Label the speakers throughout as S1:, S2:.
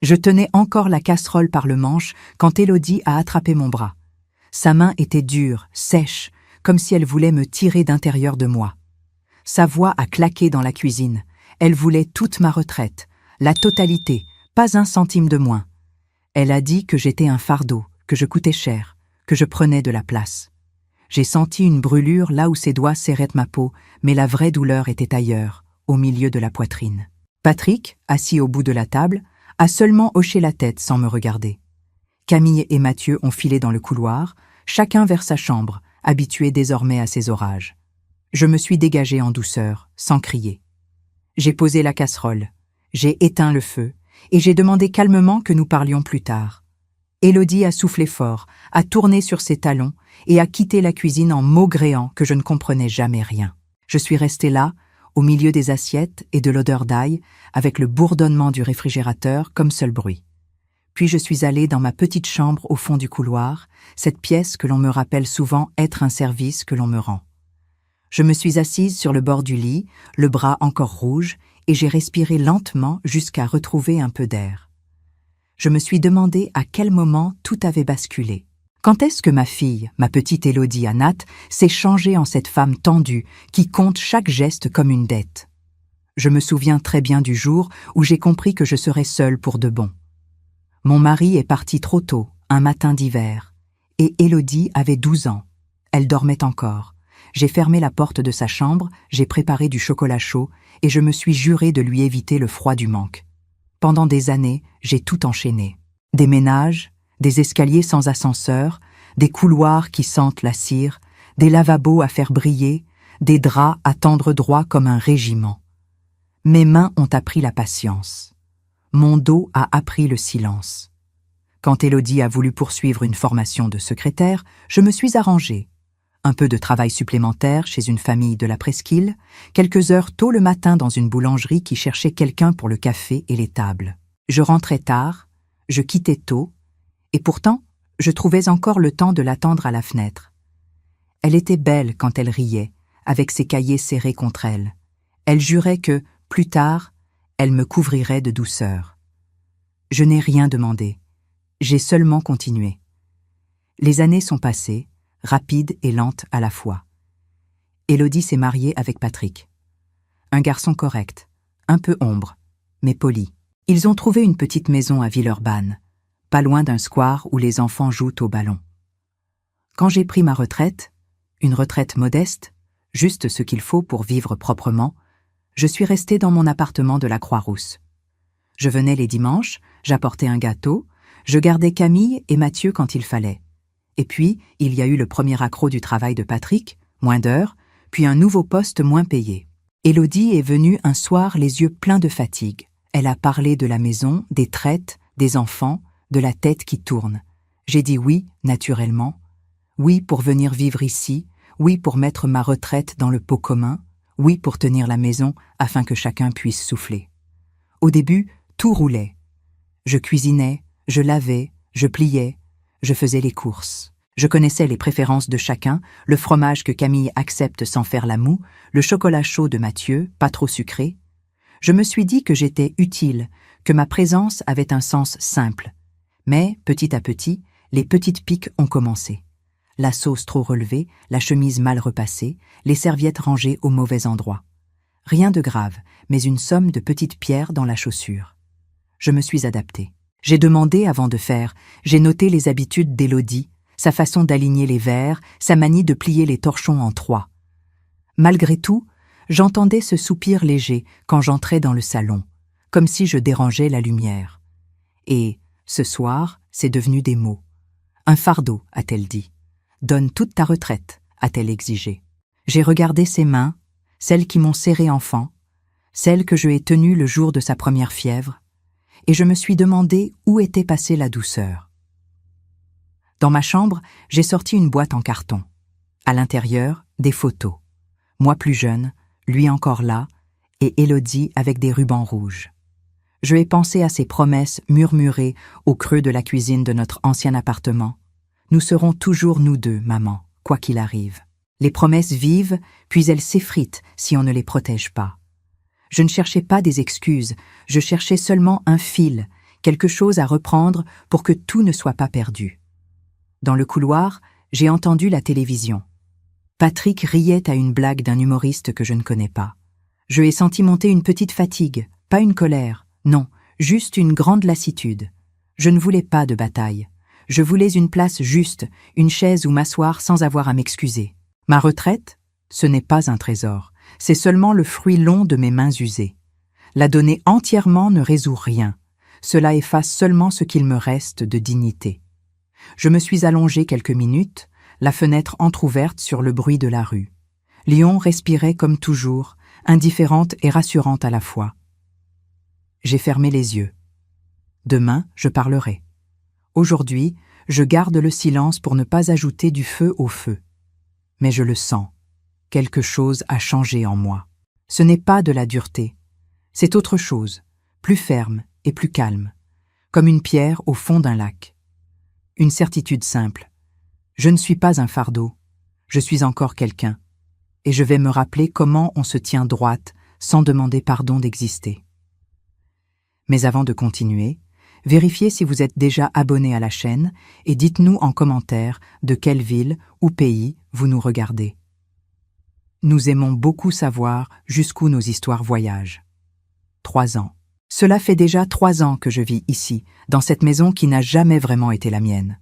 S1: Je tenais encore la casserole par le manche quand Élodie a attrapé mon bras. Sa main était dure, sèche, comme si elle voulait me tirer d'intérieur de moi. Sa voix a claqué dans la cuisine. Elle voulait toute ma retraite, la totalité, pas un centime de moins. Elle a dit que j'étais un fardeau, que je coûtais cher, que je prenais de la place. J'ai senti une brûlure là où ses doigts serraient ma peau, mais la vraie douleur était ailleurs, au milieu de la poitrine. Patrick, assis au bout de la table, a seulement hoché la tête sans me regarder. Camille et Mathieu ont filé dans le couloir, chacun vers sa chambre, habitués désormais à ces orages. Je me suis dégagée en douceur, sans crier. J'ai posé la casserole, j'ai éteint le feu, et j'ai demandé calmement que nous parlions plus tard. Élodie a soufflé fort, a tourné sur ses talons et a quitté la cuisine en maugréant que je ne comprenais jamais rien. Je suis restée là, au milieu des assiettes et de l'odeur d'ail, avec le bourdonnement du réfrigérateur comme seul bruit. Puis je suis allée dans ma petite chambre au fond du couloir, cette pièce que l'on me rappelle souvent être un service que l'on me rend. Je me suis assise sur le bord du lit, le bras encore rouge, et j'ai respiré lentement jusqu'à retrouver un peu d'air. Je me suis demandé à quel moment tout avait basculé. Quand est-ce que ma fille, ma petite Élodie Anat, s'est changée en cette femme tendue qui compte chaque geste comme une dette? Je me souviens très bien du jour où j'ai compris que je serais seule pour de bon. Mon mari est parti trop tôt, un matin d'hiver, et Élodie avait 12 ans. Elle dormait encore. J'ai fermé la porte de sa chambre, j'ai préparé du chocolat chaud, et je me suis juré de lui éviter le froid du manque. Pendant des années, j'ai tout enchaîné. Des ménages, des escaliers sans ascenseur, des couloirs qui sentent la cire, des lavabos à faire briller, des draps à tendre droit comme un régiment. Mes mains ont appris la patience. Mon dos a appris le silence. Quand Élodie a voulu poursuivre une formation de secrétaire, je me suis arrangée. Un peu de travail supplémentaire chez une famille de la presqu'île, quelques heures tôt le matin dans une boulangerie qui cherchait quelqu'un pour le café et les tables. Je rentrais tard, je quittais tôt, et pourtant, je trouvais encore le temps de l'attendre à la fenêtre. Elle était belle quand elle riait, avec ses cahiers serrés contre elle. Elle jurait que, plus tard, elle me couvrirait de douceur. Je n'ai rien demandé. J'ai seulement continué. Les années sont passées, rapides et lentes à la fois. Élodie s'est mariée avec Patrick. Un garçon correct, un peu ombre, mais poli. Ils ont trouvé une petite maison à Villeurbanne, pas loin d'un square où les enfants jouent au ballon. Quand j'ai pris ma retraite, une retraite modeste, juste ce qu'il faut pour vivre proprement, je suis restée dans mon appartement de la Croix-Rousse. Je venais les dimanches, j'apportais un gâteau, je gardais Camille et Mathieu quand il fallait. Et puis, il y a eu le premier accroc du travail de Patrick, moins d'heures, puis un nouveau poste moins payé. Élodie est venue un soir les yeux pleins de fatigue. Elle a parlé de la maison, des traites, des enfants, de la tête qui tourne. J'ai dit oui, naturellement. Oui pour venir vivre ici, oui pour mettre ma retraite dans le pot commun, oui pour tenir la maison afin que chacun puisse souffler. Au début, tout roulait. Je cuisinais, je lavais, je pliais, je faisais les courses. Je connaissais les préférences de chacun, le fromage que Camille accepte sans faire la moue, le chocolat chaud de Mathieu, pas trop sucré. Je me suis dit que j'étais utile, que ma présence avait un sens simple. Mais, petit à petit, les petites piques ont commencé. La sauce trop relevée, la chemise mal repassée, les serviettes rangées au mauvais endroit. Rien de grave, mais une somme de petites pierres dans la chaussure. Je me suis adaptée. J'ai demandé avant de faire, j'ai noté les habitudes d'Élodie, sa façon d'aligner les verres, sa manie de plier les torchons en 3. Malgré tout, j'entendais ce soupir léger quand j'entrais dans le salon, comme si je dérangeais la lumière. Et, ce soir, c'est devenu des mots. Un fardeau, a-t-elle dit. Donne toute ta retraite, a-t-elle exigé. J'ai regardé ses mains, celles qui m'ont serré enfant, celles que je ai tenues le jour de sa première fièvre, et je me suis demandé où était passée la douceur. Dans ma chambre, j'ai sorti une boîte en carton. À l'intérieur, des photos. Moi plus jeune, lui encore là, et Élodie avec des rubans rouges. Je ai pensé à ces promesses murmurées au creux de la cuisine de notre ancien appartement. Nous serons toujours nous deux, maman, quoi qu'il arrive. Les promesses vivent, puis elles s'effritent si on ne les protège pas. Je ne cherchais pas des excuses, je cherchais seulement un fil quelque chose à reprendre pour que tout ne soit pas perdu. Dans le couloir, j'ai entendu la télévision. Patrick riait à une blague d'un humoriste que je ne connais pas. Je ai senti monter une petite fatigue, pas une colère, non, juste une grande lassitude. Je ne voulais pas de bataille. Je voulais une place juste, une chaise où m'asseoir sans avoir à m'excuser. Ma retraite, ce n'est pas un trésor, c'est seulement le fruit long de mes mains usées. La donner entièrement ne résout rien. Cela efface seulement ce qu'il me reste de dignité. Je me suis allongée quelques minutes, la fenêtre entr'ouverte sur le bruit de la rue. Lyon respirait comme toujours, indifférente et rassurante à la fois. J'ai fermé les yeux. Demain, je parlerai. Aujourd'hui, je garde le silence pour ne pas ajouter du feu au feu. Mais je le sens. Quelque chose a changé en moi. Ce n'est pas de la dureté. C'est autre chose, plus ferme et plus calme, comme une pierre au fond d'un lac. Une certitude simple. Je ne suis pas un fardeau. Je suis encore quelqu'un. Et je vais me rappeler comment on se tient droite sans demander pardon d'exister. Mais avant de continuer, vérifiez si vous êtes déjà abonné à la chaîne et dites-nous en commentaire de quelle ville ou pays vous nous regardez. Nous aimons beaucoup savoir jusqu'où nos histoires voyagent. 3 ans. Cela fait déjà 3 ans que je vis ici, dans cette maison qui n'a jamais vraiment été la mienne.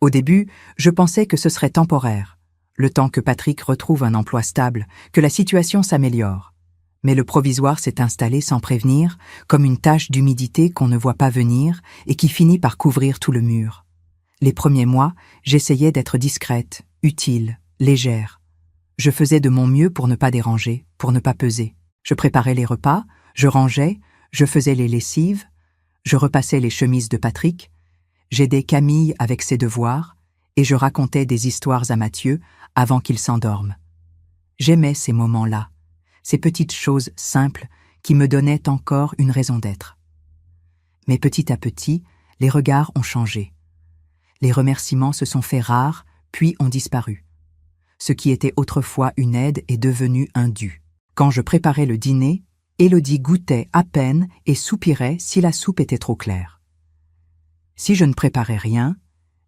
S1: Au début, je pensais que ce serait temporaire, le temps que Patrick retrouve un emploi stable, que la situation s'améliore. Mais le provisoire s'est installé sans prévenir, comme une tache d'humidité qu'on ne voit pas venir et qui finit par couvrir tout le mur. Les premiers mois, j'essayais d'être discrète, utile, légère. Je faisais de mon mieux pour ne pas déranger, pour ne pas peser. Je préparais les repas, je rangeais, je faisais les lessives, je repassais les chemises de Patrick, j'aidais Camille avec ses devoirs et je racontais des histoires à Mathieu avant qu'il s'endorme. J'aimais ces moments-là, ces petites choses simples qui me donnaient encore une raison d'être. Mais petit à petit, les regards ont changé. Les remerciements se sont faits rares, puis ont disparu. Ce qui était autrefois une aide est devenu un dû. Quand je préparais le dîner, Élodie goûtait à peine et soupirait si la soupe était trop claire. Si je ne préparais rien,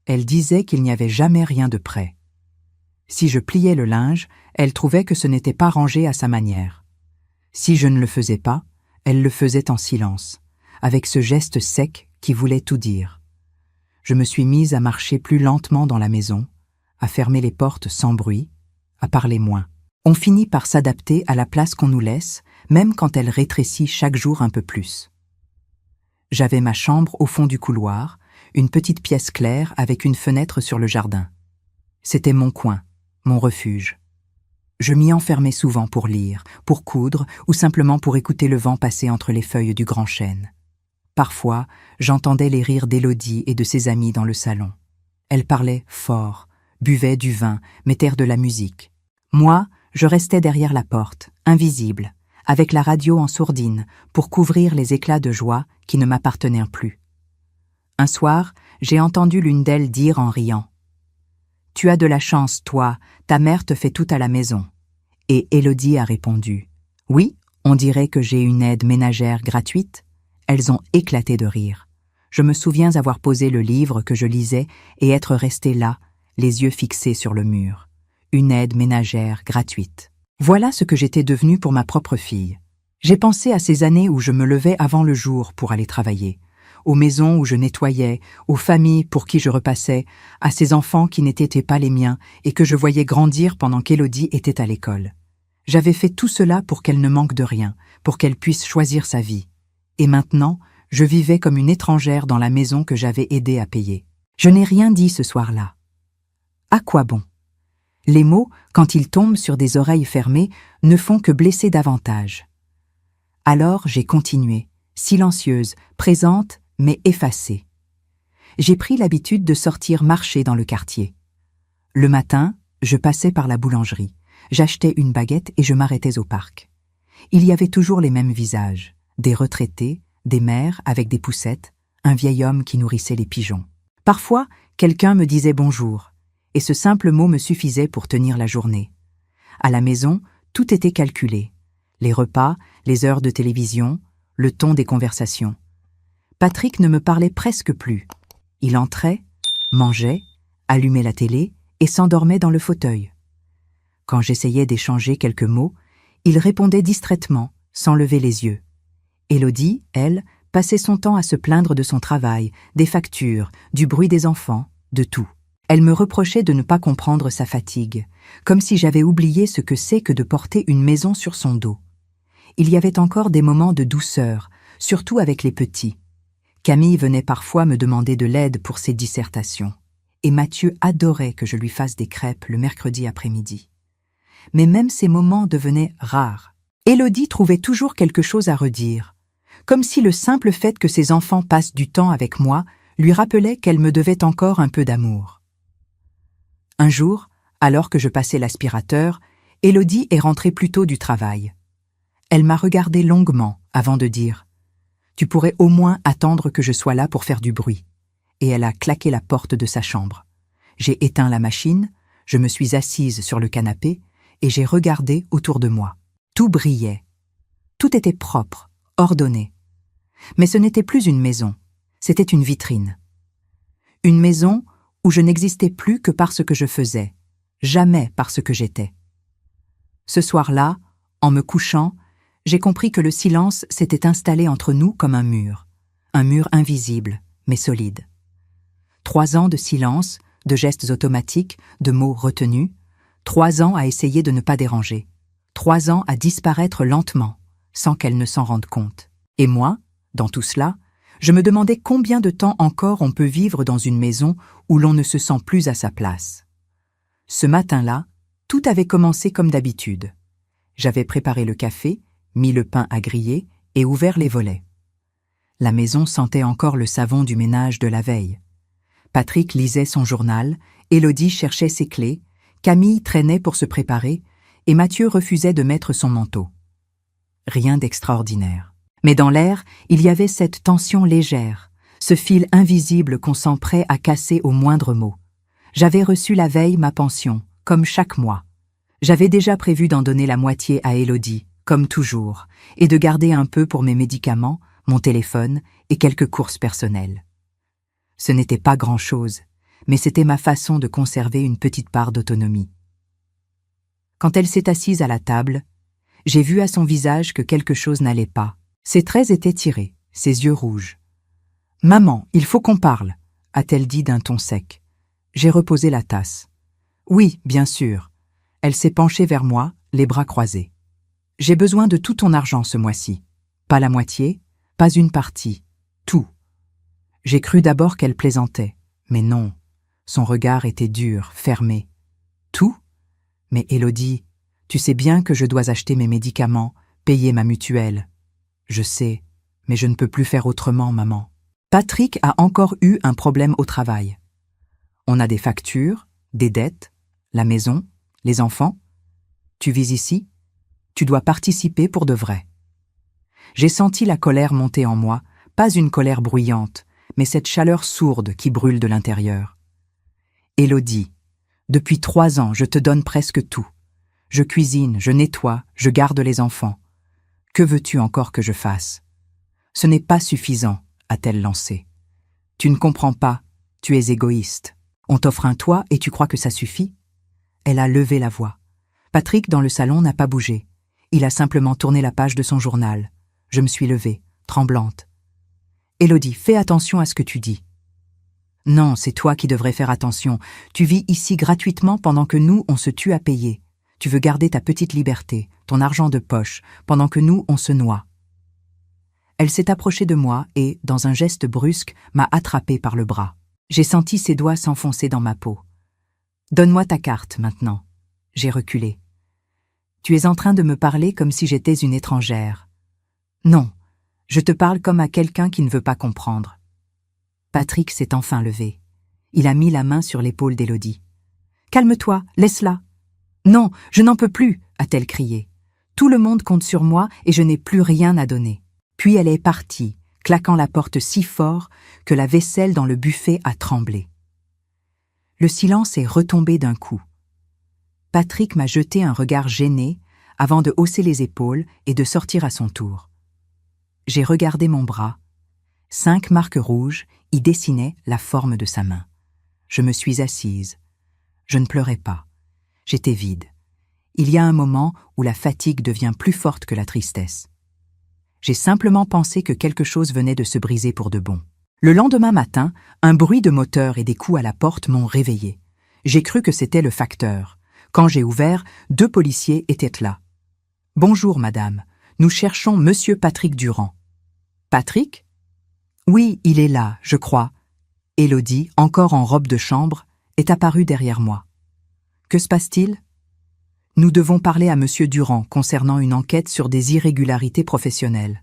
S1: elle disait qu'il n'y avait jamais rien de prêt. Si je pliais le linge, elle trouvait que ce n'était pas rangé à sa manière. Si je ne le faisais pas, elle le faisait en silence, avec ce geste sec qui voulait tout dire. Je me suis mise à marcher plus lentement dans la maison, à fermer les portes sans bruit, à parler moins. On finit par s'adapter à la place qu'on nous laisse, même quand elle rétrécit chaque jour un peu plus. J'avais ma chambre au fond du couloir, une petite pièce claire avec une fenêtre sur le jardin. C'était mon coin, mon refuge. Je m'y enfermais souvent pour lire, pour coudre ou simplement pour écouter le vent passer entre les feuilles du grand chêne. Parfois, j'entendais les rires d'Élodie et de ses amis dans le salon. Elles parlaient fort, buvaient du vin, mettaient de la musique. Moi, je restais derrière la porte, invisible, avec la radio en sourdine, pour couvrir les éclats de joie qui ne m'appartenaient plus. Un soir, j'ai entendu l'une d'elles dire en riant « Tu as de la chance, toi, ta mère te fait tout à la maison. » Et Élodie a répondu « Oui, on dirait que j'ai une aide ménagère gratuite. » Elles ont éclaté de rire. Je me souviens avoir posé le livre que je lisais et être restée là, les yeux fixés sur le mur. Une aide ménagère gratuite. Voilà ce que j'étais devenue pour ma propre fille. J'ai pensé à ces années où je me levais avant le jour pour aller travailler, aux maisons où je nettoyais, aux familles pour qui je repassais, à ces enfants qui n'étaient pas les miens et que je voyais grandir pendant qu'Élodie était à l'école. J'avais fait tout cela pour qu'elle ne manque de rien, pour qu'elle puisse choisir sa vie. Et maintenant, je vivais comme une étrangère dans la maison que j'avais aidé à payer. Je n'ai rien dit ce soir-là. À quoi bon? Les mots, quand ils tombent sur des oreilles fermées, ne font que blesser davantage. Alors j'ai continué, silencieuse, présente, mais effacée. J'ai pris l'habitude de sortir marcher dans le quartier. Le matin, je passais par la boulangerie. J'achetais une baguette et je m'arrêtais au parc. Il y avait toujours les mêmes visages, des retraités, des mères avec des poussettes, un vieil homme qui nourrissait les pigeons. Parfois, quelqu'un me disait bonjour, et ce simple mot me suffisait pour tenir la journée. À la maison, tout était calculé. Les repas, les heures de télévision, le ton des conversations. Patrick ne me parlait presque plus. Il entrait, mangeait, allumait la télé et s'endormait dans le fauteuil. Quand j'essayais d'échanger quelques mots, il répondait distraitement, sans lever les yeux. Élodie, elle, passait son temps à se plaindre de son travail, des factures, du bruit des enfants, de tout. Elle me reprochait de ne pas comprendre sa fatigue, comme si j'avais oublié ce que c'est que de porter une maison sur son dos. Il y avait encore des moments de douceur, surtout avec les petits. Camille venait parfois me demander de l'aide pour ses dissertations, et Mathieu adorait que je lui fasse des crêpes le mercredi après-midi. Mais même ces moments devenaient rares. Élodie trouvait toujours quelque chose à redire, comme si le simple fait que ses enfants passent du temps avec moi lui rappelait qu'elle me devait encore un peu d'amour. Un jour, alors que je passais l'aspirateur, Élodie est rentrée plus tôt du travail. Elle m'a regardé longuement avant de dire « Tu pourrais au moins attendre que je sois là pour faire du bruit ». Et elle a claqué la porte de sa chambre. J'ai éteint la machine, je me suis assise sur le canapé et j'ai regardé autour de moi. Tout brillait. Tout était propre, ordonné. Mais ce n'était plus une maison, c'était une vitrine. Une maison où je n'existais plus que parce que je faisais, jamais parce que j'étais. Ce soir-là, en me couchant, j'ai compris que le silence s'était installé entre nous comme un mur invisible, mais solide. 3 ans de silence, de gestes automatiques, de mots retenus, 3 ans à essayer de ne pas déranger, 3 ans à disparaître lentement, sans qu'elle ne s'en rende compte. Et moi, dans tout cela, je me demandais combien de temps encore on peut vivre dans une maison où l'on ne se sent plus à sa place. Ce matin-là, tout avait commencé comme d'habitude. J'avais préparé le café, mis le pain à griller et ouvert les volets. La maison sentait encore le savon du ménage de la veille. Patrick lisait son journal, Élodie cherchait ses clés, Camille traînait pour se préparer et Mathieu refusait de mettre son manteau. Rien d'extraordinaire. Mais dans l'air, il y avait cette tension légère, ce fil invisible qu'on sent prêt à casser au moindre mot. J'avais reçu la veille ma pension, comme chaque mois. J'avais déjà prévu d'en donner la moitié à Élodie, comme toujours, et de garder un peu pour mes médicaments, mon téléphone et quelques courses personnelles. Ce n'était pas grand-chose, mais c'était ma façon de conserver une petite part d'autonomie. Quand elle s'est assise à la table, j'ai vu à son visage que quelque chose n'allait pas. Ses traits étaient tirés, ses yeux rouges. « Maman, il faut qu'on parle », a-t-elle dit d'un ton sec. J'ai reposé la tasse. « Oui, bien sûr. » Elle s'est penchée vers moi, les bras croisés. « J'ai besoin de tout ton argent ce mois-ci. Pas la moitié, pas une partie. Tout. » J'ai cru d'abord qu'elle plaisantait, mais non. Son regard était dur, fermé. « Tout ? Mais Élodie, tu sais bien que je dois acheter mes médicaments, payer ma mutuelle. » Je sais, mais je ne peux plus faire autrement, maman. Patrick a encore eu un problème au travail. On a des factures, des dettes, la maison, les enfants. Tu vis ici? Tu dois participer pour de vrai. J'ai senti la colère monter en moi, pas une colère bruyante, mais cette chaleur sourde qui brûle de l'intérieur. Élodie, depuis 3 ans, je te donne presque tout. Je cuisine, je nettoie, je garde les enfants. Que veux-tu encore que je fasse? Ce n'est pas suffisant, a-t-elle lancé. Tu ne comprends pas, tu es égoïste. On t'offre un toit et tu crois que ça suffit? Elle a levé la voix. Patrick, dans le salon, n'a pas bougé. Il a simplement tourné la page de son journal. Je me suis levée, tremblante. Élodie, fais attention à ce que tu dis. Non, c'est toi qui devrais faire attention. Tu vis ici gratuitement pendant que nous, on se tue à payer. Tu veux garder ta petite liberté, ton argent de poche, pendant que nous, on se noie. Elle s'est approchée de moi et, dans un geste brusque, m'a attrapée par le bras. J'ai senti ses doigts s'enfoncer dans ma peau. « Donne-moi ta carte, maintenant. » J'ai reculé. « Tu es en train de me parler comme si j'étais une étrangère. »« Non, je te parle comme à quelqu'un qui ne veut pas comprendre. » Patrick s'est enfin levé. Il a mis la main sur l'épaule d'Élodie. « Calme-toi, laisse-la. »« Non, je n'en peux plus !» a-t-elle crié. « Tout le monde compte sur moi et je n'ai plus rien à donner. » Puis elle est partie, claquant la porte si fort que la vaisselle dans le buffet a tremblé. Le silence est retombé d'un coup. Patrick m'a jeté un regard gêné avant de hausser les épaules et de sortir à son tour. J'ai regardé mon bras. 5 marques rouges y dessinaient la forme de sa main. Je me suis assise. Je ne pleurais pas. J'étais vide. Il y a un moment où la fatigue devient plus forte que la tristesse. J'ai simplement pensé que quelque chose venait de se briser pour de bon. Le lendemain matin, un bruit de moteur et des coups à la porte m'ont réveillé. J'ai cru que c'était le facteur. Quand j'ai ouvert, 2 policiers étaient là. « Bonjour, madame. Nous cherchons monsieur Patrick Durand. »« Patrick ? » ?»« Oui, il est là, je crois. » Élodie, encore en robe de chambre, est apparue derrière moi. « Que se passe-t-il ? » ?»« Nous devons parler à monsieur Durand concernant une enquête sur des irrégularités professionnelles. »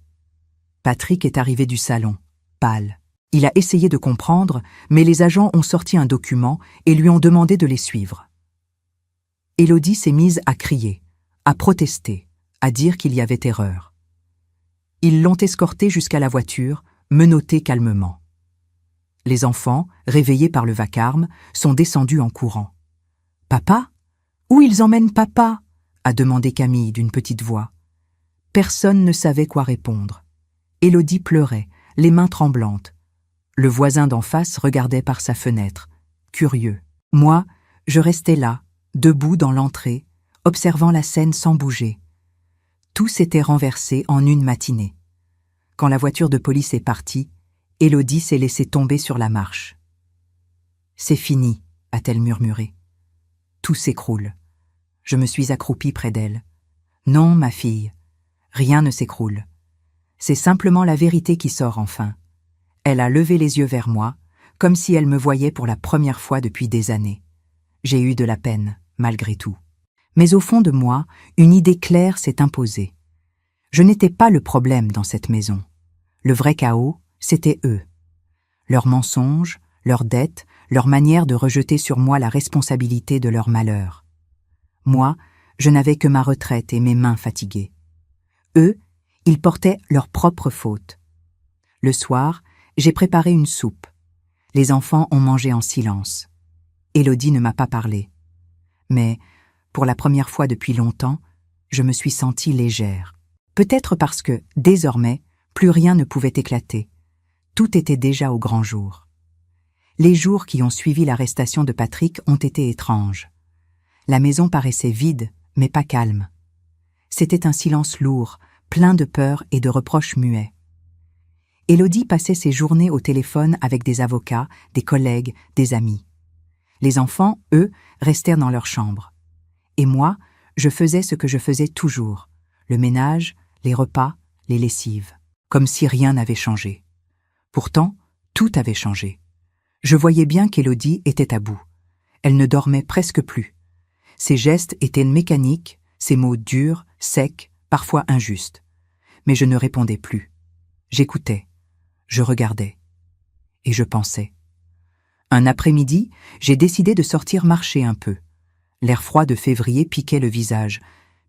S1: Patrick est arrivé du salon, pâle. Il a essayé de comprendre, mais les agents ont sorti un document et lui ont demandé de les suivre. Élodie s'est mise à crier, à protester, à dire qu'il y avait erreur. Ils l'ont escortée jusqu'à la voiture, menottée calmement. Les enfants, réveillés par le vacarme, sont descendus en courant. « Papa ? Où ils emmènent papa ?» a demandé Camille d'une petite voix. Personne ne savait quoi répondre. Élodie pleurait, les mains tremblantes. Le voisin d'en face regardait par sa fenêtre, curieux. Moi, je restais là, debout dans l'entrée, observant la scène sans bouger. Tout s'était renversé en une matinée. Quand la voiture de police est partie, Élodie s'est laissée tomber sur la marche. « C'est fini », a-t-elle murmuré. « Tout s'écroule. » Je me suis accroupie près d'elle. « Non, ma fille, rien ne s'écroule. C'est simplement la vérité qui sort enfin. » Elle a levé les yeux vers moi, comme si elle me voyait pour la première fois depuis des années. J'ai eu de la peine, malgré tout. Mais au fond de moi, une idée claire s'est imposée. Je n'étais pas le problème dans cette maison. Le vrai chaos, c'était eux. Leurs mensonges, leurs dettes, leur manière de rejeter sur moi la responsabilité de leur malheur. Moi, je n'avais que ma retraite et mes mains fatiguées. Eux, ils portaient leurs propres fautes. Le soir, j'ai préparé une soupe. Les enfants ont mangé en silence. Élodie ne m'a pas parlé. Mais, pour la première fois depuis longtemps, je me suis sentie légère. Peut-être parce que, désormais, plus rien ne pouvait éclater. Tout était déjà au grand jour. Les jours qui ont suivi l'arrestation de Patrick ont été étranges. La maison paraissait vide, mais pas calme. C'était un silence lourd, plein de peur et de reproches muets. Élodie passait ses journées au téléphone avec des avocats, des collègues, des amis. Les enfants, eux, restèrent dans leur chambre. Et moi, je faisais ce que je faisais toujours, le ménage, les repas, les lessives, comme si rien n'avait changé. Pourtant, tout avait changé. Je voyais bien qu'Élodie était à bout. Elle ne dormait presque plus. Ses gestes étaient mécaniques, ses mots durs, secs, parfois injustes. Mais je ne répondais plus. J'écoutais. Je regardais. Et je pensais. Un après-midi, j'ai décidé de sortir marcher un peu. L'air froid de février piquait le visage,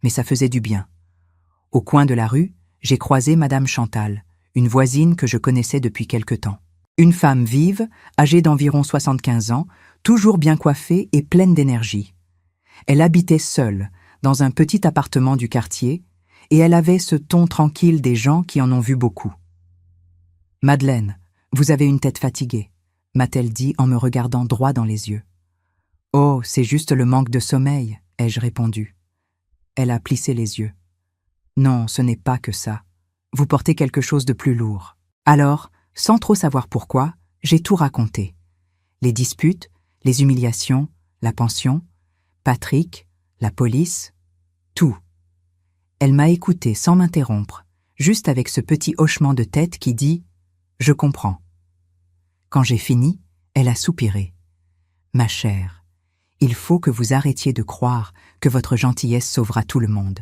S1: mais ça faisait du bien. Au coin de la rue, j'ai croisé Madame Chantal, une voisine que je connaissais depuis quelque temps. Une femme vive, âgée d'environ 75 ans, toujours bien coiffée et pleine d'énergie. Elle habitait seule, dans un petit appartement du quartier, et elle avait ce ton tranquille des gens qui en ont vu beaucoup. « Madeleine, vous avez une tête fatiguée », m'a-t-elle dit en me regardant droit dans les yeux. « Oh, c'est juste le manque de sommeil », ai-je répondu. Elle a plissé les yeux. « Non, ce n'est pas que ça. Vous portez quelque chose de plus lourd. » Alors, sans trop savoir pourquoi, j'ai tout raconté. Les disputes, les humiliations, la pension, Patrick, la police, tout. Elle m'a écouté sans m'interrompre, juste avec ce petit hochement de tête qui dit « Je comprends ». Quand j'ai fini, elle a soupiré. « Ma chère, il faut que vous arrêtiez de croire que votre gentillesse sauvera tout le monde.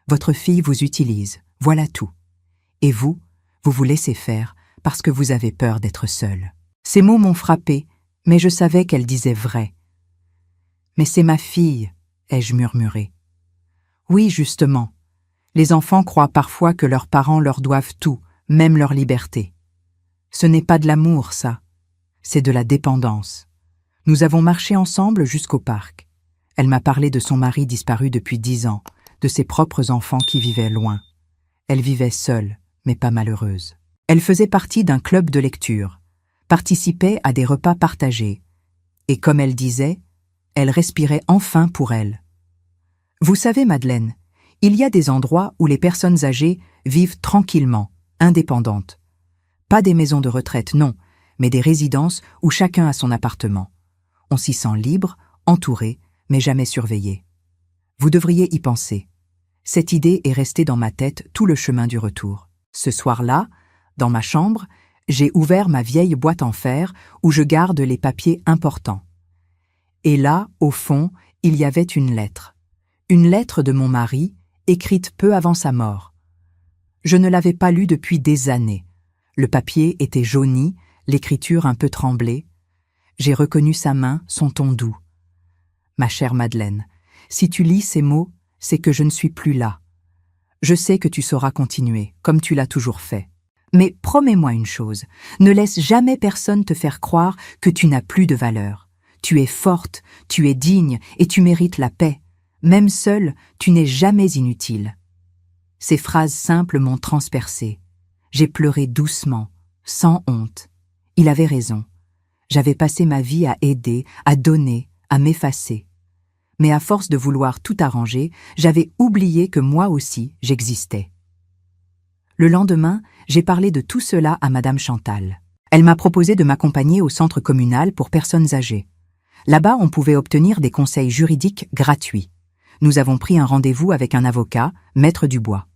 S1: Votre fille vous utilise, voilà tout. Et vous, vous vous laissez faire parce que vous avez peur d'être seule. » Ces mots m'ont frappée, mais je savais qu'elle disait vrai. « Mais c'est ma fille », ai-je murmuré. « Oui, justement. Les enfants croient parfois que leurs parents leur doivent tout, même leur liberté. Ce n'est pas de l'amour, ça. C'est de la dépendance. Nous avons marché ensemble jusqu'au parc. Elle m'a parlé de son mari disparu depuis 10 ans, de ses propres enfants qui vivaient loin. Elle vivait seule, mais pas malheureuse. Elle faisait partie d'un club de lecture, participait à des repas partagés, et comme elle disait, elle respirait enfin pour elle. Vous savez, Madeleine, il y a des endroits où les personnes âgées vivent tranquillement, indépendantes. Pas des maisons de retraite, non, mais des résidences où chacun a son appartement. On s'y sent libre, entouré, mais jamais surveillé. Vous devriez y penser. Cette idée est restée dans ma tête tout le chemin du retour. Ce soir-là, dans ma chambre, j'ai ouvert ma vieille boîte en fer où je garde les papiers importants. Et là, au fond, il y avait une lettre. Une lettre de mon mari, écrite peu avant sa mort. Je ne l'avais pas lue depuis des années. Le papier était jauni, l'écriture un peu tremblée. J'ai reconnu sa main, son ton doux. Ma chère Madeleine, si tu lis ces mots, c'est que je ne suis plus là. Je sais que tu sauras continuer, comme tu l'as toujours fait. Mais promets-moi une chose, ne laisse jamais personne te faire croire que tu n'as plus de valeur. Tu es forte, tu es digne et tu mérites la paix. Même seule, tu n'es jamais inutile. Ces phrases simples m'ont transpercée. J'ai pleuré doucement, sans honte. Il avait raison. J'avais passé ma vie à aider, à donner, à m'effacer. Mais à force de vouloir tout arranger, j'avais oublié que moi aussi j'existais. Le lendemain, j'ai parlé de tout cela à Madame Chantal. Elle m'a proposé de m'accompagner au centre communal pour personnes âgées. Là-bas, on pouvait obtenir des conseils juridiques gratuits. Nous avons pris un rendez-vous avec un avocat, Maître Dubois.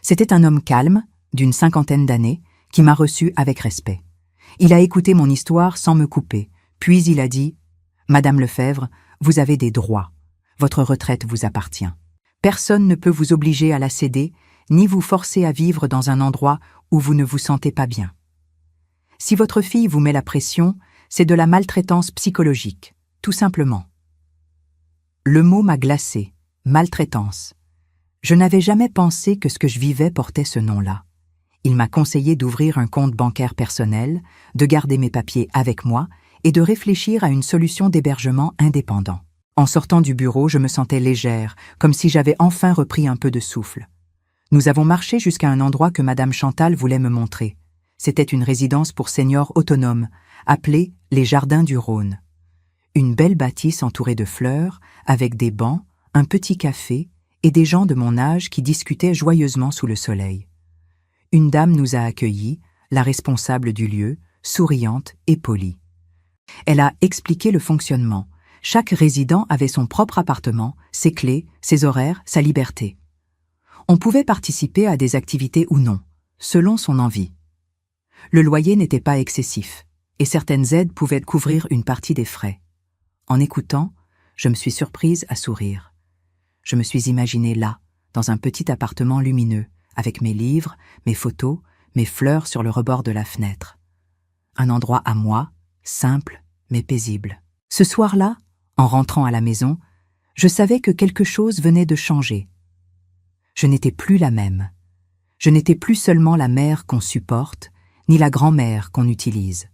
S1: C'était un homme calme, d'une 50aine d'années, qui m'a reçu avec respect. Il a écouté mon histoire sans me couper, puis il a dit « Madame Lefebvre, vous avez des droits. Votre retraite vous appartient. Personne ne peut vous obliger à la céder, ni vous forcer à vivre dans un endroit où vous ne vous sentez pas bien. Si votre fille vous met la pression, c'est de la maltraitance psychologique, tout simplement. » Le mot m'a glacé, maltraitance. Je n'avais jamais pensé que ce que je vivais portait ce nom-là. Il m'a conseillé d'ouvrir un compte bancaire personnel, de garder mes papiers avec moi et de réfléchir à une solution d'hébergement indépendant. En sortant du bureau, je me sentais légère, comme si j'avais enfin repris un peu de souffle. Nous avons marché jusqu'à un endroit que Madame Chantal voulait me montrer. C'était une résidence pour seniors autonomes, appelée les Jardins du Rhône. Une belle bâtisse entourée de fleurs, avec des bancs, un petit café et des gens de mon âge qui discutaient joyeusement sous le soleil. Une dame nous a accueillis, la responsable du lieu, souriante et polie. Elle a expliqué le fonctionnement. Chaque résident avait son propre appartement, ses clés, ses horaires, sa liberté. On pouvait participer à des activités ou non, selon son envie. Le loyer n'était pas excessif, et certaines aides pouvaient couvrir une partie des frais. En écoutant, je me suis surprise à sourire. Je me suis imaginée là, dans un petit appartement lumineux, avec mes livres, mes photos, mes fleurs sur le rebord de la fenêtre. Un endroit à moi, simple mais paisible. Ce soir-là, en rentrant à la maison, je savais que quelque chose venait de changer. Je n'étais plus la même. Je n'étais plus seulement la mère qu'on supporte, ni la grand-mère qu'on utilise.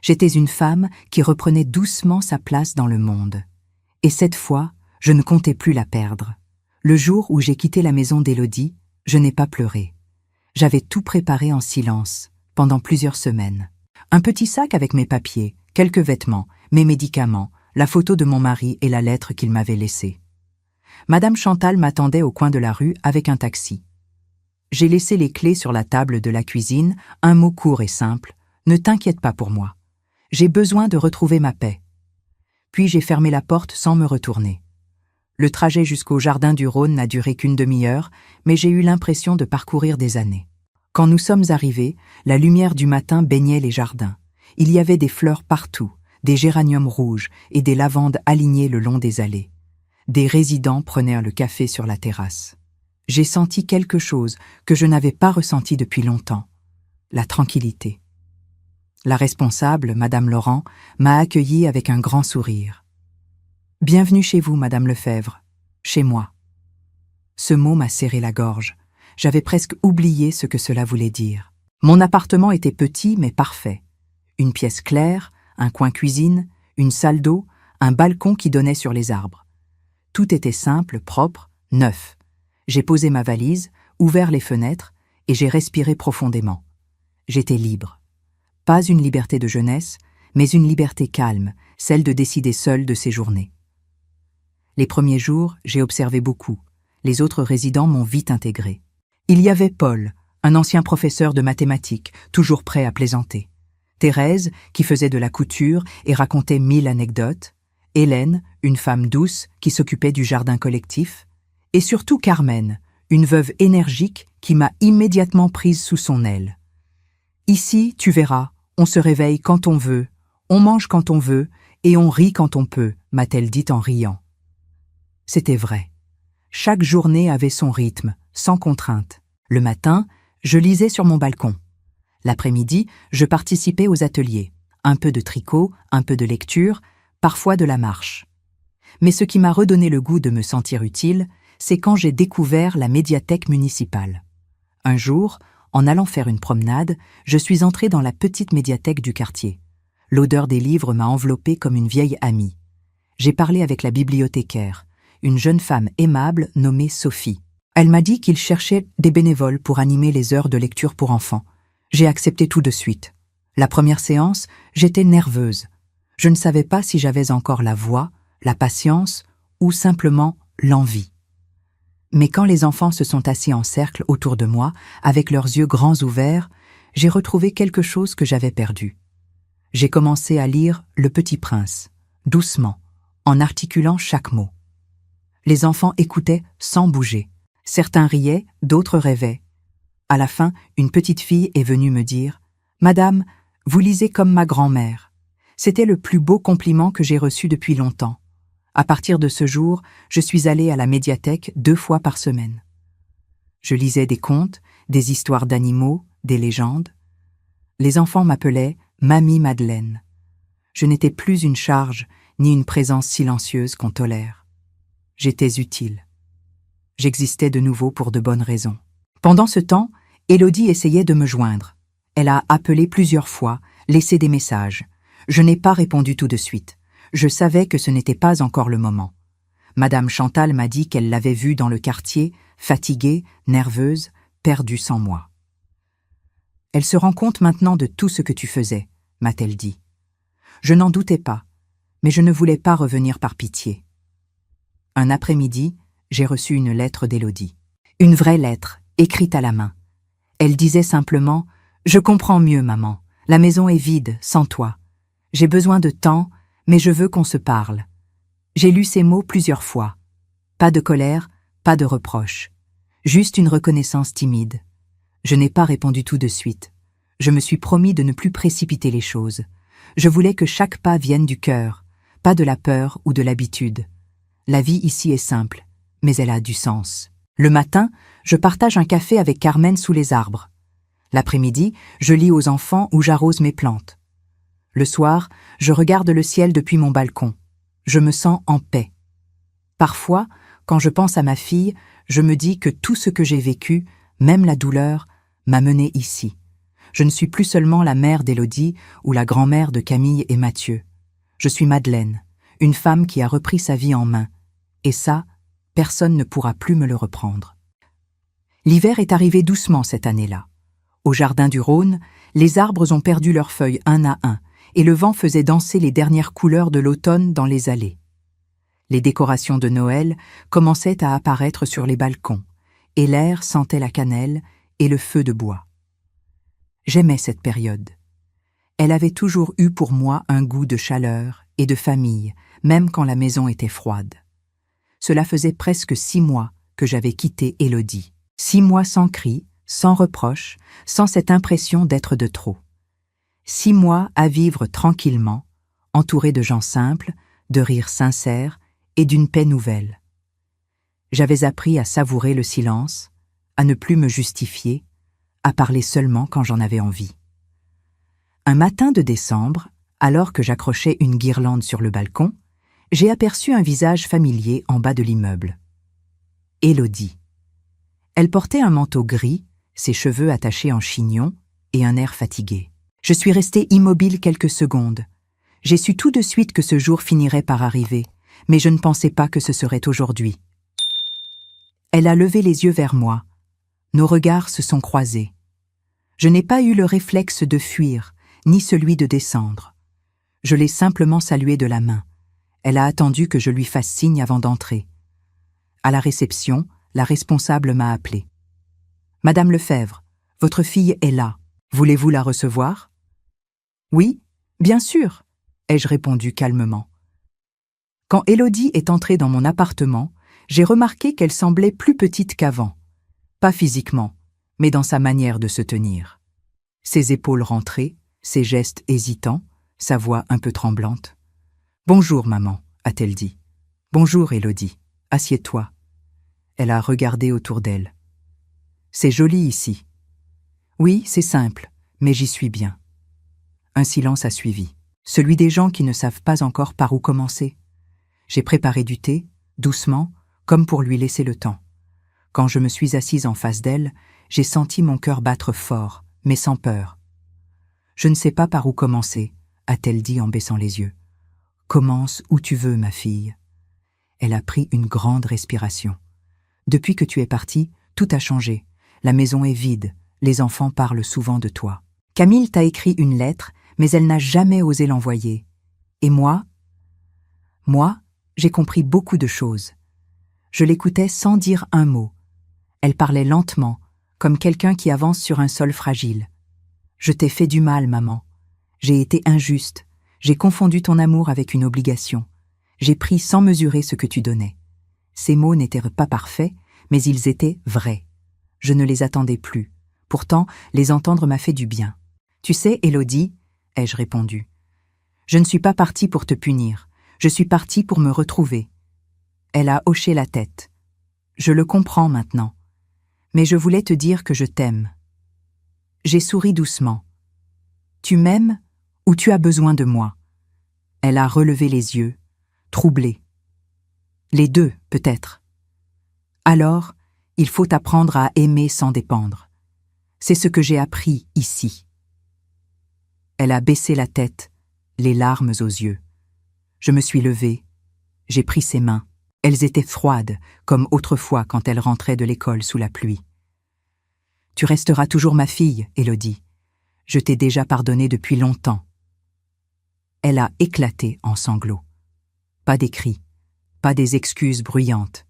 S1: J'étais une femme qui reprenait doucement sa place dans le monde. Et cette fois, je ne comptais plus la perdre. Le jour où j'ai quitté la maison d'Élodie, je n'ai pas pleuré. J'avais tout préparé en silence, pendant plusieurs semaines. Un petit sac avec mes papiers, quelques vêtements, mes médicaments, la photo de mon mari et la lettre qu'il m'avait laissée. Madame Chantal m'attendait au coin de la rue avec un taxi. J'ai laissé les clés sur la table de la cuisine, un mot court et simple, « Ne t'inquiète pas pour moi. J'ai besoin de retrouver ma paix. » Puis j'ai fermé la porte sans me retourner. Le trajet jusqu'au Jardin du Rhône n'a duré qu'une demi-heure, mais j'ai eu l'impression de parcourir des années. Quand nous sommes arrivés, la lumière du matin baignait les jardins. Il y avait des fleurs partout, des géraniums rouges et des lavandes alignées le long des allées. Des résidents prenaient le café sur la terrasse. J'ai senti quelque chose que je n'avais pas ressenti depuis longtemps, la tranquillité. La responsable, Madame Laurent, m'a accueillie avec un grand sourire. « Bienvenue chez vous, Madame Lefebvre, chez moi. » Ce mot m'a serré la gorge. J'avais presque oublié ce que cela voulait dire. Mon appartement était petit mais parfait. Une pièce claire, un coin cuisine, une salle d'eau, un balcon qui donnait sur les arbres. Tout était simple, propre, neuf. J'ai posé ma valise, ouvert les fenêtres et j'ai respiré profondément. J'étais libre. Pas une liberté de jeunesse, mais une liberté calme, celle de décider seule de ses journées. Les premiers jours, j'ai observé beaucoup. Les autres résidents m'ont vite intégré. Il y avait Paul, un ancien professeur de mathématiques, toujours prêt à plaisanter. Thérèse, qui faisait de la couture et racontait 1000 anecdotes. Hélène, une femme douce qui s'occupait du jardin collectif. Et surtout Carmen, une veuve énergique qui m'a immédiatement prise sous son aile. Ici, tu verras, on se réveille quand on veut, on mange quand on veut et on rit quand on peut, m'a-t-elle dit en riant. C'était vrai. Chaque journée avait son rythme, sans contrainte. Le matin, je lisais sur mon balcon. L'après-midi, je participais aux ateliers. Un peu de tricot, un peu de lecture, parfois de la marche. Mais ce qui m'a redonné le goût de me sentir utile, c'est quand j'ai découvert la médiathèque municipale. Un jour, en allant faire une promenade, je suis entrée dans la petite médiathèque du quartier. L'odeur des livres m'a enveloppée comme une vieille amie. J'ai parlé avec la bibliothécaire, une jeune femme aimable nommée Sophie. Elle m'a dit qu'il cherchait des bénévoles pour animer les heures de lecture pour enfants. J'ai accepté tout de suite. La première séance, j'étais nerveuse. Je ne savais pas si j'avais encore la voix, la patience ou simplement l'envie. Mais quand les enfants se sont assis en cercle autour de moi, avec leurs yeux grands ouverts, j'ai retrouvé quelque chose que j'avais perdu. J'ai commencé à lire Le Petit Prince, doucement, en articulant chaque mot. Les enfants écoutaient sans bouger. Certains riaient, d'autres rêvaient. À la fin, une petite fille est venue me dire « Madame, vous lisez comme ma grand-mère ». C'était le plus beau compliment que j'ai reçu depuis longtemps. À partir de ce jour, je suis allée à la médiathèque 2 fois par semaine. Je lisais des contes, des histoires d'animaux, des légendes. Les enfants m'appelaient « Mamie Madeleine ». Je n'étais plus une charge, ni une présence silencieuse qu'on tolère. J'étais utile. J'existais de nouveau pour de bonnes raisons. Pendant ce temps, Élodie essayait de me joindre. Elle a appelé plusieurs fois, laissé des messages. Je n'ai pas répondu tout de suite. Je savais que ce n'était pas encore le moment. Madame Chantal m'a dit qu'elle l'avait vue dans le quartier, fatiguée, nerveuse, perdue sans moi. « Elle se rend compte maintenant de tout ce que tu faisais », m'a-t-elle dit. Je n'en doutais pas, mais je ne voulais pas revenir par pitié. Un après-midi, j'ai reçu une lettre d'Élodie. Une vraie lettre, écrite à la main. Elle disait simplement « Je comprends mieux, maman. La maison est vide, sans toi. J'ai besoin de temps, mais je veux qu'on se parle. » J'ai lu ces mots plusieurs fois. Pas de colère, pas de reproche. Juste une reconnaissance timide. Je n'ai pas répondu tout de suite. Je me suis promis de ne plus précipiter les choses. Je voulais que chaque pas vienne du cœur, pas de la peur ou de l'habitude. La vie ici est simple, mais elle a du sens. Le matin, je partage un café avec Carmen sous les arbres. L'après-midi, je lis aux enfants ou j'arrose mes plantes. Le soir, je regarde le ciel depuis mon balcon. Je me sens en paix. Parfois, quand je pense à ma fille, je me dis que tout ce que j'ai vécu, même la douleur, m'a menée ici. Je ne suis plus seulement la mère d'Élodie ou la grand-mère de Camille et Mathieu. Je suis Madeleine, une femme qui a repris sa vie en main. Et ça, personne ne pourra plus me le reprendre. L'hiver est arrivé doucement cette année-là. Au jardin du Rhône, les arbres ont perdu leurs feuilles un à un, et le vent faisait danser les dernières couleurs de l'automne dans les allées. Les décorations de Noël commençaient à apparaître sur les balcons, et l'air sentait la cannelle et le feu de bois. J'aimais cette période. Elle avait toujours eu pour moi un goût de chaleur et de famille, même quand la maison était froide. Cela faisait presque 6 mois que j'avais quitté Élodie. 6 mois sans cris, sans reproches, sans cette impression d'être de trop. 6 mois à vivre tranquillement, entouré de gens simples, de rires sincères et d'une paix nouvelle. J'avais appris à savourer le silence, à ne plus me justifier, à parler seulement quand j'en avais envie. Un matin de décembre, alors que j'accrochais une guirlande sur le balcon, j'ai aperçu un visage familier en bas de l'immeuble. Élodie. Elle portait un manteau gris, ses cheveux attachés en chignon et un air fatigué. Je suis restée immobile quelques secondes. J'ai su tout de suite que ce jour finirait par arriver, mais je ne pensais pas que ce serait aujourd'hui. Elle a levé les yeux vers moi. Nos regards se sont croisés. Je n'ai pas eu le réflexe de fuir, ni celui de descendre. Je l'ai simplement saluée de la main. Elle a attendu que je lui fasse signe avant d'entrer. À la réception, la responsable m'a appelée. « Madame Lefebvre, votre fille est là. Voulez-vous la recevoir ?»« Oui, bien sûr, » ai-je répondu calmement. Quand Élodie est entrée dans mon appartement, j'ai remarqué qu'elle semblait plus petite qu'avant. Pas physiquement, mais dans sa manière de se tenir. Ses épaules rentrées, ses gestes hésitants, sa voix un peu tremblante. « Bonjour, maman, » a-t-elle dit. « Bonjour, Élodie. Assieds-toi. » Elle a regardé autour d'elle. « C'est joli ici. »« Oui, c'est simple, mais j'y suis bien. » Un silence a suivi, celui des gens qui ne savent pas encore par où commencer. J'ai préparé du thé, doucement, comme pour lui laisser le temps. Quand je me suis assise en face d'elle, j'ai senti mon cœur battre fort, mais sans peur. « Je ne sais pas par où commencer, » a-t-elle dit en baissant les yeux. « Commence où tu veux, ma fille. » Elle a pris une grande respiration. « Depuis que tu es partie, tout a changé. La maison est vide, les enfants parlent souvent de toi. Camille t'a écrit une lettre, mais elle n'a jamais osé l'envoyer. Et moi, j'ai compris beaucoup de choses. Je l'écoutais sans dire un mot. Elle parlait lentement, comme quelqu'un qui avance sur un sol fragile. « Je t'ai fait du mal, maman. J'ai été injuste. J'ai confondu ton amour avec une obligation. J'ai pris sans mesurer ce que tu donnais. » Ces mots n'étaient pas parfaits, mais ils étaient vrais. Je ne les attendais plus. Pourtant, les entendre m'a fait du bien. « Tu sais, Élodie, » ai-je répondu, « je ne suis pas partie pour te punir. Je suis partie pour me retrouver. » Elle a hoché la tête. « Je le comprends maintenant. Mais je voulais te dire que je t'aime. » J'ai souri doucement. « Tu m'aimes ou tu as besoin de moi ?» Elle a relevé les yeux, troublée. « Les deux, peut-être. » Alors, il faut apprendre à aimer sans dépendre. C'est ce que j'ai appris ici. Elle a baissé la tête, les larmes aux yeux. Je me suis levée, j'ai pris ses mains. Elles étaient froides, comme autrefois quand elle rentrait de l'école sous la pluie. « Tu resteras toujours ma fille, Élodie. Je t'ai déjà pardonné depuis longtemps. » Elle a éclaté en sanglots. Pas des cris, pas des excuses bruyantes.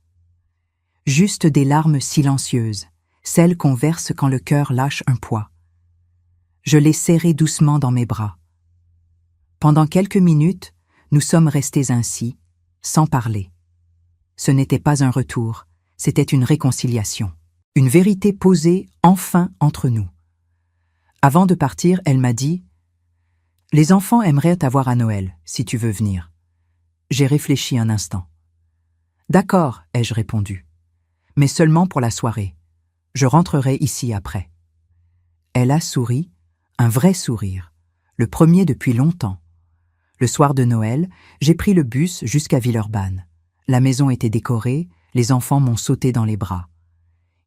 S1: Juste des larmes silencieuses, celles qu'on verse quand le cœur lâche un poids. Je l'ai serrée doucement dans mes bras. Pendant quelques minutes, nous sommes restés ainsi, sans parler. Ce n'était pas un retour, c'était une réconciliation. Une vérité posée enfin entre nous. Avant de partir, elle m'a dit « Les enfants aimeraient t'avoir à Noël, si tu veux venir. » J'ai réfléchi un instant. « D'accord, ai-je répondu. Mais seulement pour la soirée. Je rentrerai ici après. » Elle a souri, un vrai sourire, le premier depuis longtemps. Le soir de Noël, j'ai pris le bus jusqu'à Villeurbanne. La maison était décorée, les enfants m'ont sauté dans les bras.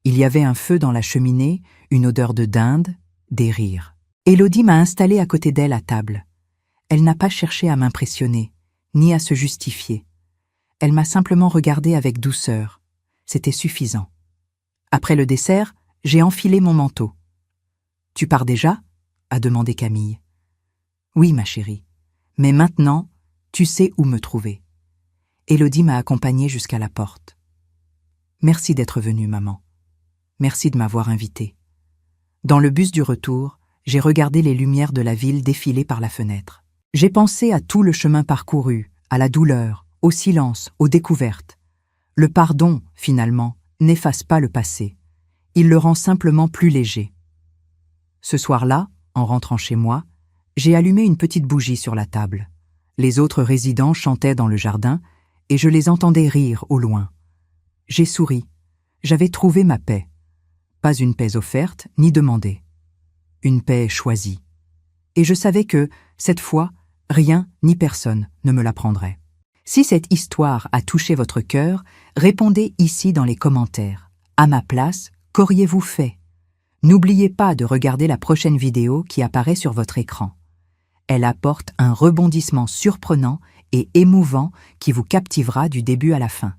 S1: Il y avait un feu dans la cheminée, une odeur de dinde, des rires. Élodie m'a installée à côté d'elle à table. Elle n'a pas cherché à m'impressionner, ni à se justifier. Elle m'a simplement regardée avec douceur. C'était suffisant. Après le dessert, j'ai enfilé mon manteau. « Tu pars déjà ?» a demandé Camille. « Oui, ma chérie. Mais maintenant, tu sais où me trouver. » Élodie m'a accompagnée jusqu'à la porte. « Merci d'être venue, maman. Merci de m'avoir invitée. » Dans le bus du retour, j'ai regardé les lumières de la ville défiler par la fenêtre. J'ai pensé à tout le chemin parcouru, à la douleur, au silence, aux découvertes. Le pardon, finalement, n'efface pas le passé. Il le rend simplement plus léger. Ce soir-là, en rentrant chez moi, j'ai allumé une petite bougie sur la table. Les autres résidents chantaient dans le jardin et je les entendais rire au loin. J'ai souri. J'avais trouvé ma paix. Pas une paix offerte ni demandée. Une paix choisie. Et je savais que, cette fois, rien ni personne ne me la prendrait. Si cette histoire a touché votre cœur, répondez ici dans les commentaires. À ma place, qu'auriez-vous fait? N'oubliez pas de regarder la prochaine vidéo qui apparaît sur votre écran. Elle apporte un rebondissement surprenant et émouvant qui vous captivera du début à la fin.